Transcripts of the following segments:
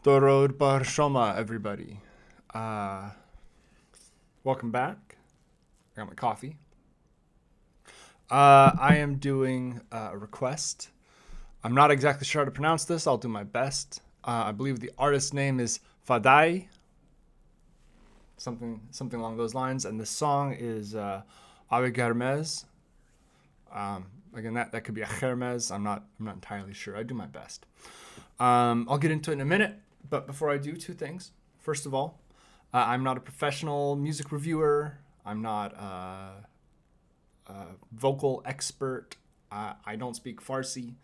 Dorod bar shoma, everybody. Welcome back. I got my coffee. I am doing a request. I'm not exactly sure how to pronounce this. I'll do my best. I believe the artist's name is FADAEI. Something along those lines. And the song is ABI GHERMEZ. Again, that could be a GHERMEZ. I'm not entirely sure. I do my best. I'll get into it in a minute. But before I do, two things. First of all, I'm not a professional music reviewer. I'm not a vocal expert. I don't speak Farsi.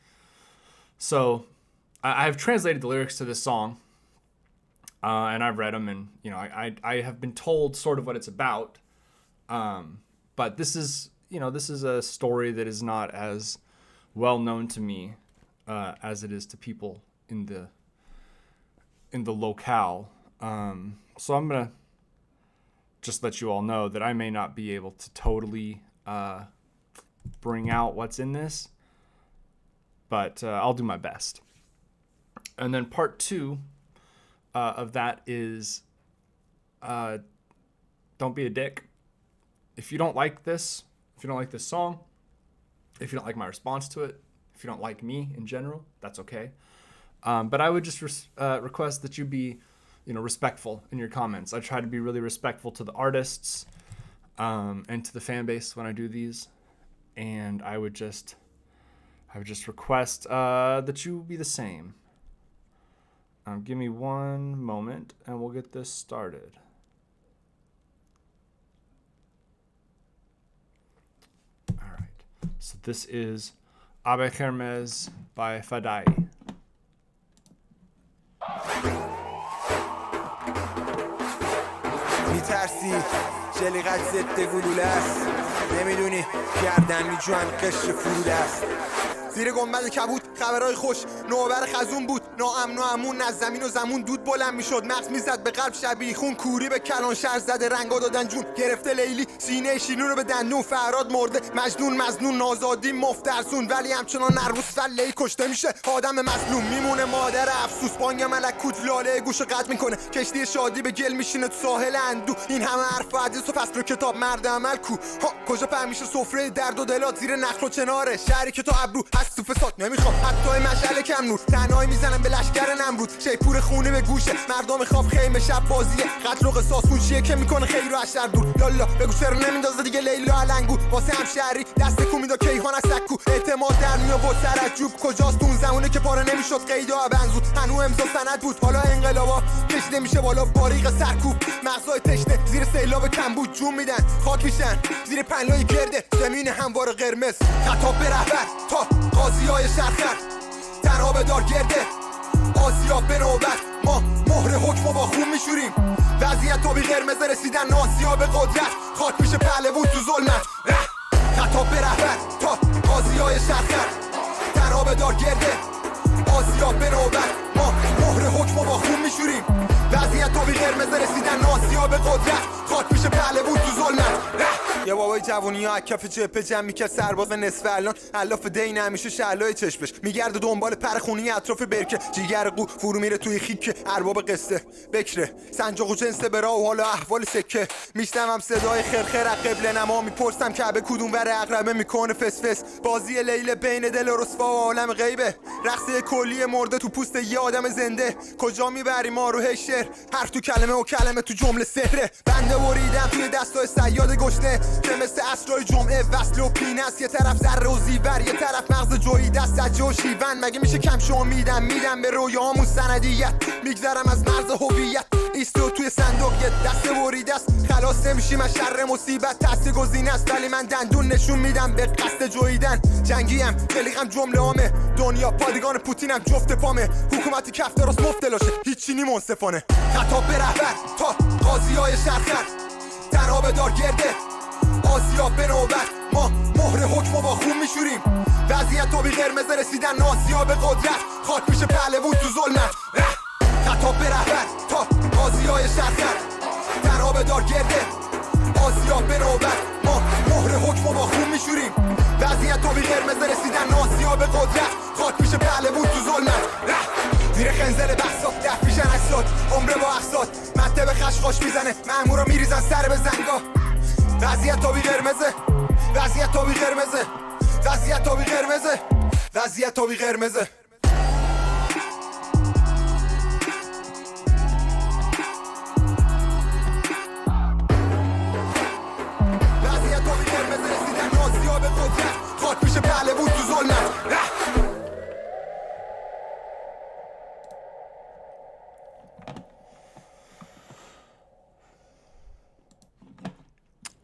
So I have translated the lyrics to this song, and I've read them, and I have been told sort of what it's about. But this is a story that is not as well known to me as it is to people in the locale. So I'm gonna just let you all know that I may not be able to totally bring out what's in this, but I'll do my best. And then part two of that is don't be a dick. If you don't like this, if you don't like this song, if you don't like my response to it, if you don't like me in general, that's okay. But I would just request that you be, respectful in your comments. I try to be really respectful to the artists and to the fan base when I do these, and I would just request that you be the same. Give me one moment, and we'll get this started. All right. So this is ABI GHERMEZ by FADAEI. میترسی جلیقت ضد گلوله است نمیدونی گردن میجوان قشر فروده است زیر گنبد کبود خبرهای خوش نوبر خزون بود ناامن و امون از زمین و زمون دود بلند میشد مغز میزد به قلب شبیه خون کوری به کلان شهر زده رنگا دادن جون گرفته لیلی سینه شیرین رو به دندون فراد مرده مجنون مظنون نازادی مفترسون ولی همچنان نرموز فله کشته میشه آدم مظلوم میمونه مادر افسوس بانگ ملکوت لاله گوش قطع میکنه کشتی شادی به گل میشینه تو ساحل اندو این همه حرف و حدیث و فصل و کتاب مرد عمل کو کجا پر میشه سفره درد و دلات زیر نخل و چناره شهری که تو ابرو هست تو فساد نمیخوام حتی مشعل کم نور تنهایی میزنم به لشکر نمرود شیپور خونه به گوشه مردم خواب خیمه شب بازیه قتل و قصاص اون چیه که میکنه خیر و اشر دور لالا بگو چرا نمیندازه دیگه لیلا علنگو واسه همشهری دست کو میدا کیهان از سکو اعتماد در میآورد سرجوب کجاست اون زمونه که پاره نمیشد قیدا بنزود هنو امضا سند بود حالا انقلابا کشیده میشه بالا باریق سرکوب مغزای تشنه زیر سیلاب کم بود جون میدن خاک میشن زیر پنلای گرده زمین هموار قرمز خطاب به رهبر تا قاضیای شرخر تنها به دار گرده آسیا به نوبت ما مهر حکم با خون میشوریم وضعیت تا بی قرمز رسیدن ناسیا به قدرت خاک میشه پهلوون تو ظلمت خطاب به رهبر تا قاضیای شرخر تنها به دار گرده آسیا به نوبت ما مهر حکم با خون میشوریم وضعیت تا بی قرمز رسیدن ناسیا به قدرت خاک میشه پهلوون تو ظلمت یه بابای جوونی ها کف جبهه جمع میکرد سرباز نصف الان الاف دین همیشه شعلای چشمش میگرده دنبال پر خونی اطراف برکه جیگر قو فرو میره توی خیک ارباب قصه بکره سنجاق و جنس برا و حالا احوال سکه میشنوم صدای خرخر قبل نما میپرسم کعبه کدوم ور عقربه میکنه فس فس بازی لیل بین دل و رسوا و عالم غیبه رقص کلی مرده تو پوست یه آدم زنده کجا میبری ما رو هشر حرف تو کلمه و کلمه تو جمله سحره بنده بریدم توی دستای صیاد گشنه که مثل عصرهای جمعه وصل و پینست یه طرف ذره و زیور یه طرف مغز جویی دست سجه و شیون مگه میشه کم شو میدم به رویامون سندیت میگذرم از مرز هویت ایستو توی صندوق یه دست بریده است خلاص نمیشیم از شر مصیبت تست گزینه است ولی من دندون نشون میدم به قصد جویدن جنگیم قلیقم جمله عامه دنیا پادگان پوتینم جفت پامه حکومتی کف دراست مفتلاشه هیچی نی منصفانه خطاب به رهبر تا قاضیای شرخر تنها به دار گرده آسیا به نوبت ما مهر حکم با خون میشوریم وضعیت تا بی قرمز رسیدن ناسیا به قدرت خاک میشه پهلوون تو ظلمت خطاب به رهبر تا قاضیای شرخر تنها به دار گرده آسیا به نوبت ما مهر حکم با خون میشوریم وضعیت تا بی قرمز رسیدن ناسیا به قدرت خاک میشه پهلوون تو ظلمت زیر خنزل بحثا دفیشن خوش میزنه مأمورا میریزن سر به زنگا وضعیت آبی قرمزه وضعیت آبی قرمزه وضعیت آبی قرمزه وضعیت آبی قرمزه وضعیت آبی قرمزه رسیدن نازی‌ها به قدرت خاک میشه پهله بود تو ظلمت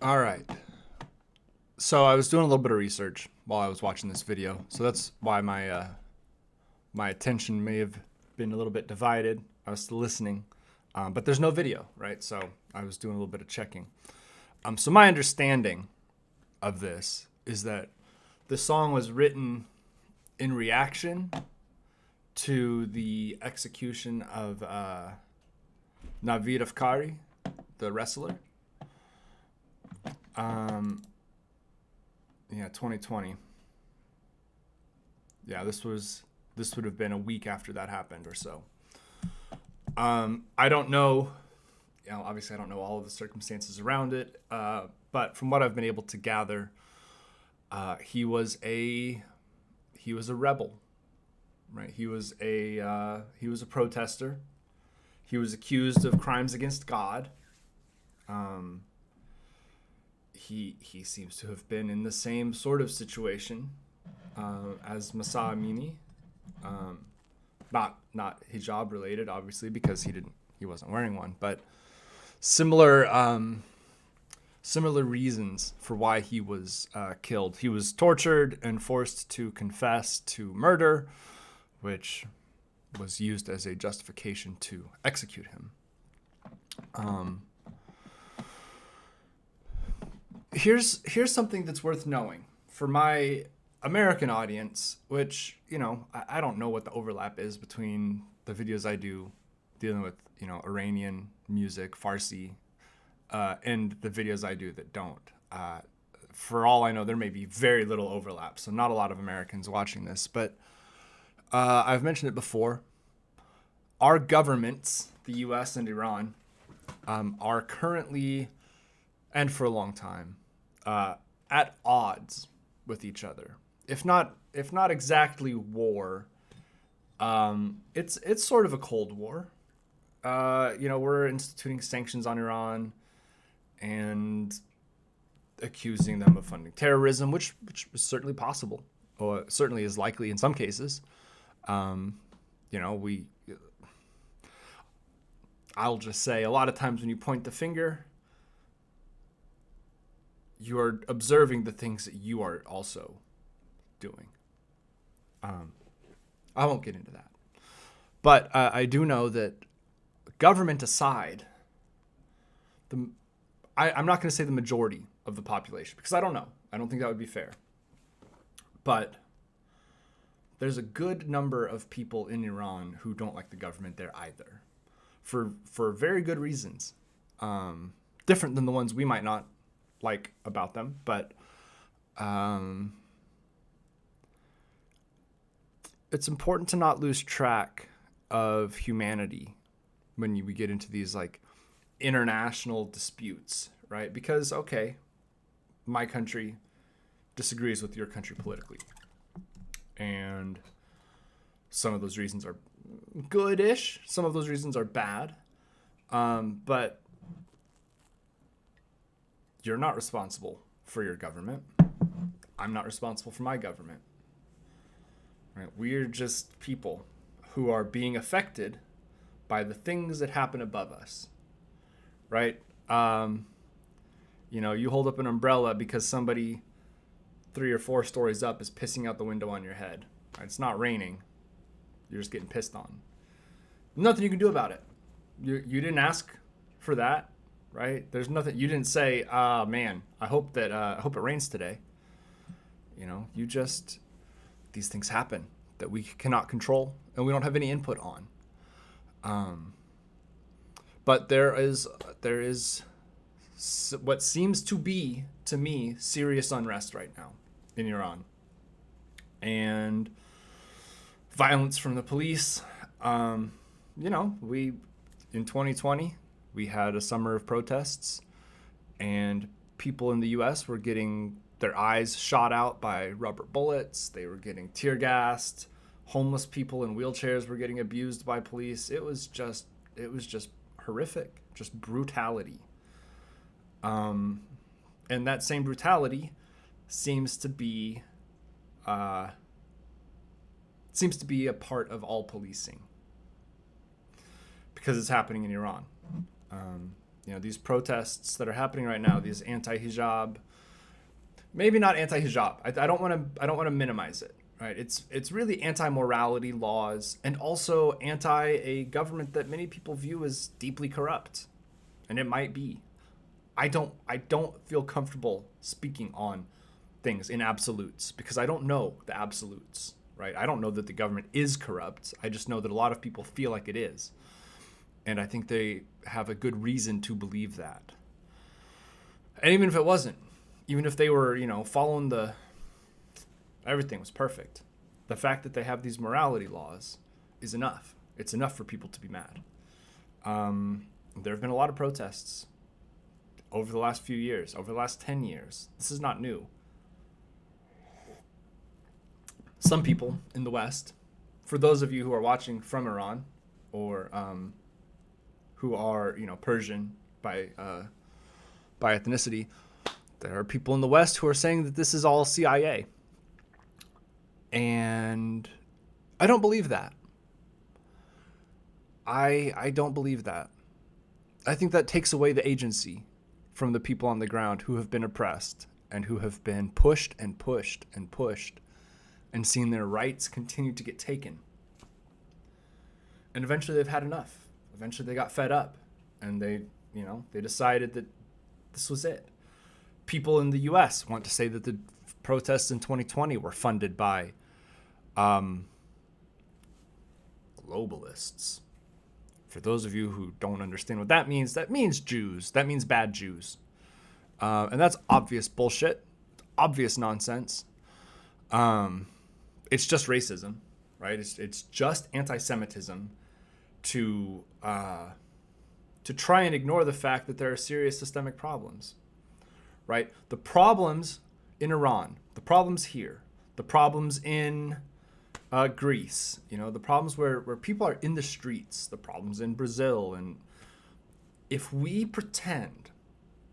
All right. So I was doing a little bit of research while I was watching this video. So that's why my attention may have been a little bit divided. I was still listening, but there's no video, right? So I was doing a little bit of checking. So my understanding of this is that the song was written in reaction to the execution of Navid Afkari, the wrestler. 2020. Yeah, this would have been a week after that happened or so. I don't know, obviously I don't know all of the circumstances around it, but from what I've been able to gather, he was a rebel, right? He was a protester. He was accused of crimes against God. He seems to have been in the same sort of situation as Masa Amini, not hijab related, obviously, because he wasn't wearing one, but similar reasons for why he was killed. He was tortured and forced to confess to murder, which was used as a justification to execute him. Here's something that's worth knowing for my American audience, which, I don't know what the overlap is between the videos I do dealing with, Iranian music, Farsi, and the videos I do that don't. For all I know, there may be very little overlap, so not a lot of Americans watching this, but I've mentioned it before. Our governments, the US and Iran, are currently, and for a long time, at odds with each other. If not exactly war, it's sort of a Cold War. We're instituting sanctions on Iran and accusing them of funding terrorism, which is certainly possible, or certainly is likely in some cases. I'll just say a lot of times when you point the finger, you are observing the things that you are also doing. I won't get into that. But I do know that government aside, I'm not going to say the majority of the population, because I don't know. I don't think that would be fair. But there's a good number of people in Iran who don't like the government there either, for very good reasons, different than the ones we might not like about them, but it's important to not lose track of humanity when we get into these like international disputes, right? Because my country disagrees with your country politically, and some of those reasons are good-ish, some of those reasons are bad, but you're not responsible for your government. I'm not responsible for my government. Right? We're just people who are being affected by the things that happen above us. Right? You hold up an umbrella because somebody 3 or 4 stories up is pissing out the window on your head. Right? It's not raining. You're just getting pissed on. Nothing you can do about it. You didn't ask for that. Right? There's nothing. You didn't say, man, I hope it rains today. These things happen that we cannot control and we don't have any input on. But there is what seems to be, to me, serious unrest right now in Iran, and violence from the police. In 2020. We had a summer of protests, and people in the U.S. were getting their eyes shot out by rubber bullets. They were getting tear gassed. Homeless people in wheelchairs were getting abused by police. It was just horrific, just brutality. And that same brutality seems to be a part of all policing, because it's happening in Iran. These protests that are happening right now, these anti-hijab, maybe not anti-hijab. I don't want to minimize it. Right? It's really anti-morality laws, and also anti a government that many people view as deeply corrupt, and it might be. I don't feel comfortable speaking on things in absolutes, because I don't know the absolutes. Right? I don't know that the government is corrupt. I just know that a lot of people feel like it is. And I think they have a good reason to believe that. And even if it wasn't, even if they were, following everything was perfect, the fact that they have these morality laws is enough. It's enough for people to be mad. There have been a lot of protests over the last few years, over the last 10 years. This is not new. Some people in the West, for those of you who are watching from Iran, or who are, Persian by ethnicity, there are people in the West who are saying that this is all CIA. And I don't believe that. I don't believe that. I think that takes away the agency from the people on the ground who have been oppressed and who have been pushed and pushed and pushed and seen their rights continue to get taken. And eventually they've had enough. Eventually they got fed up, and they decided that this was it. People in the U.S. want to say that the protests in 2020 were funded by globalists. For those of you who don't understand what that means Jews. That means bad Jews. And that's obvious bullshit, obvious nonsense. It's just racism, right? It's just anti-Semitism to try and ignore the fact that there are serious systemic problems, right? The problems in Iran, the problems here, the problems in Greece, the problems where people are in the streets, the problems in Brazil. And if we pretend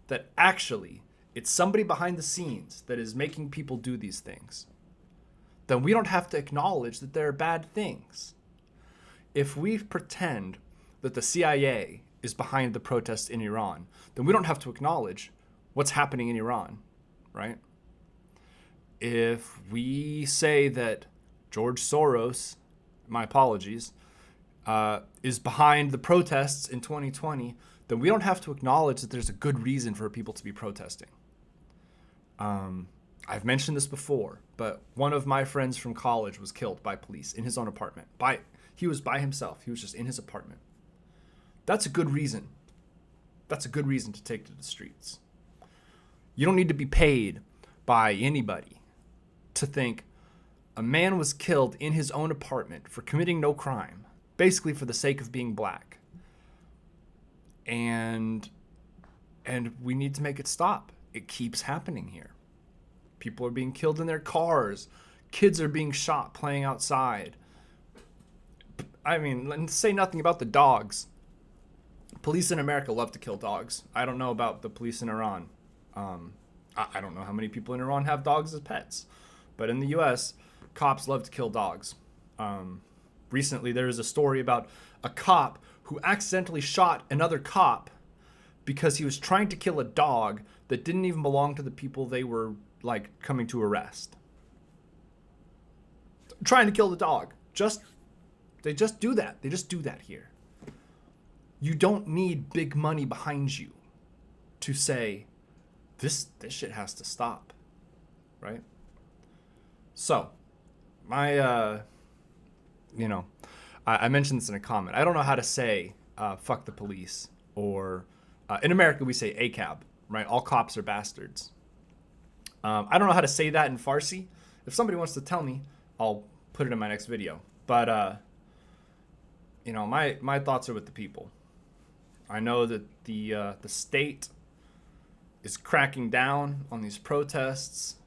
that actually it's somebody behind the scenes that is making people do these things, then we don't have to acknowledge that there are bad things. If we pretend that the CIA is behind the protests in Iran, then we don't have to acknowledge what's happening in Iran, right? If we say that George Soros, my apologies, is behind the protests in 2020, then we don't have to acknowledge that there's a good reason for people to be protesting. I've mentioned this before, but one of my friends from college was killed by police in his own apartment. He was by himself. He was just in his apartment. That's a good reason. That's a good reason to take to the streets. You don't need to be paid by anybody to think a man was killed in his own apartment for committing no crime, basically for the sake of being black. And we need to make it stop. It keeps happening here. People are being killed in their cars. Kids are being shot playing outside. I mean, let's say nothing about the dogs. Police in America love to kill dogs. I don't know about the police in Iran. I don't know how many people in Iran have dogs as pets. But in the U.S., cops love to kill dogs. Recently, there was a story about a cop who accidentally shot another cop because he was trying to kill a dog that didn't even belong to the people they were, coming to arrest. Trying to kill the dog. They just do that. They just do that here. You don't need big money behind you to say, this shit has to stop, right? So, I mentioned this in a comment. I don't know how to say fuck the police, or in America we say ACAB, right? All cops are bastards. I don't know how to say that in Farsi. If somebody wants to tell me, I'll put it in my next video. But my thoughts are with the people. I know that the state is cracking down on these protests,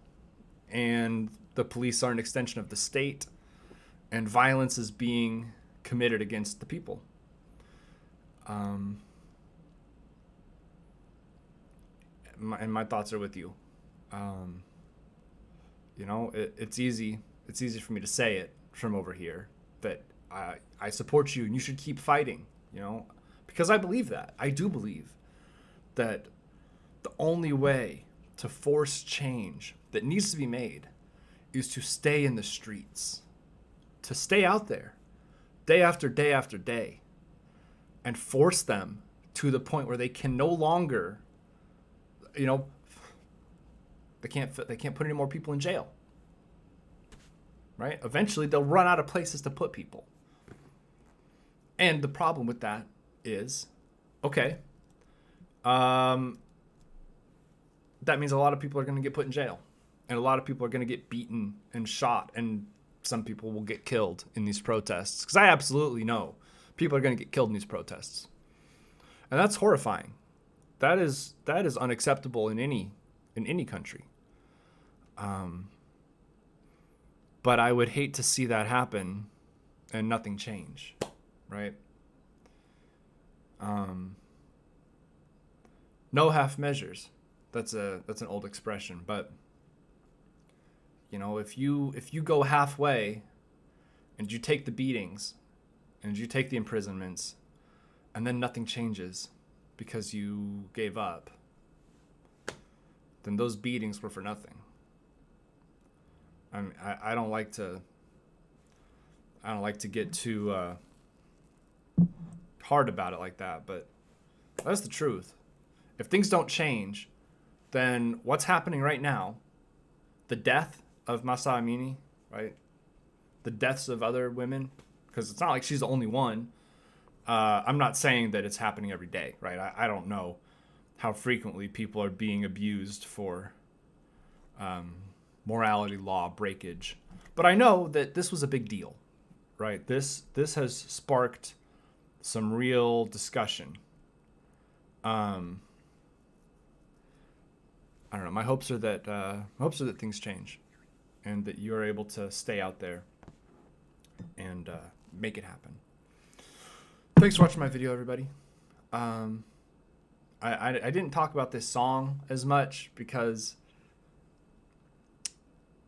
and the police are an extension of the state, and violence is being committed against the people. My thoughts are with you. It's easy for me to say it from over here that I support you and you should keep fighting, because I believe that. I do believe that the only way to force change that needs to be made is to stay in the streets, to stay out there day after day after day, and force them to the point where they can no longer, they can't put any more people in jail, right? Eventually they'll run out of places to put people. And the problem with that is, okay, that means a lot of people are going to get put in jail, and a lot of people are going to get beaten and shot, and some people will get killed in these protests, because I absolutely know people are going to get killed in these protests, and that's horrifying. That is unacceptable in any country. But I would hate to see that happen and nothing change, right? No half measures. That's an old expression, but if you go halfway and you take the beatings and you take the imprisonments and then nothing changes because you gave up, then those beatings were for nothing. I don't like to get too hard about it like that, but that's the truth. If things don't change, then what's happening right now, the death of Mahsa Amini, right? The deaths of other women, because it's not like she's the only one. I'm not saying that it's happening every day, right? I don't know how frequently people are being abused for morality law breakage, but I know that this was a big deal, right? This has sparked some real discussion. I don't know. My hopes are that things change, and that you are able to stay out there and make it happen. Thanks for watching my video, everybody. I didn't talk about this song as much because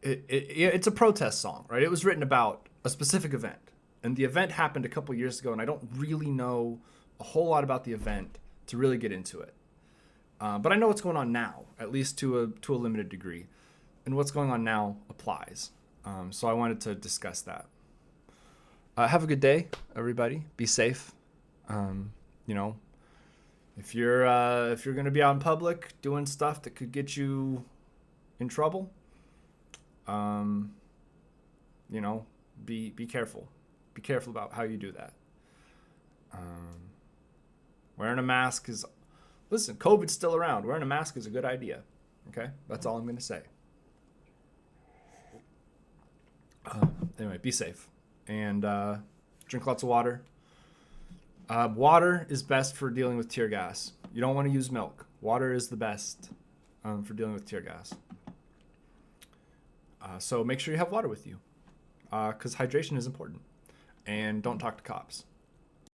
it's a protest song, right? It was written about a specific event, and the event happened a couple years ago, and I don't really know a whole lot about the event to really get into it. But I know what's going on now, at least to a limited degree, and what's going on now applies. So I wanted to discuss that. Have a good day, everybody. Be safe. If you're going to be out in public doing stuff that could get you in trouble, be careful. Be careful about how you do that. Wearing a mask is, listen, COVID's still around. Wearing a mask is a good idea. Okay? That's all I'm going to say. Anyway, be safe. And drink lots of water. Water is best for dealing with tear gas. You don't want to use milk. Water is the best for dealing with tear gas. So make sure you have water with you, because hydration is important. And don't talk to cops.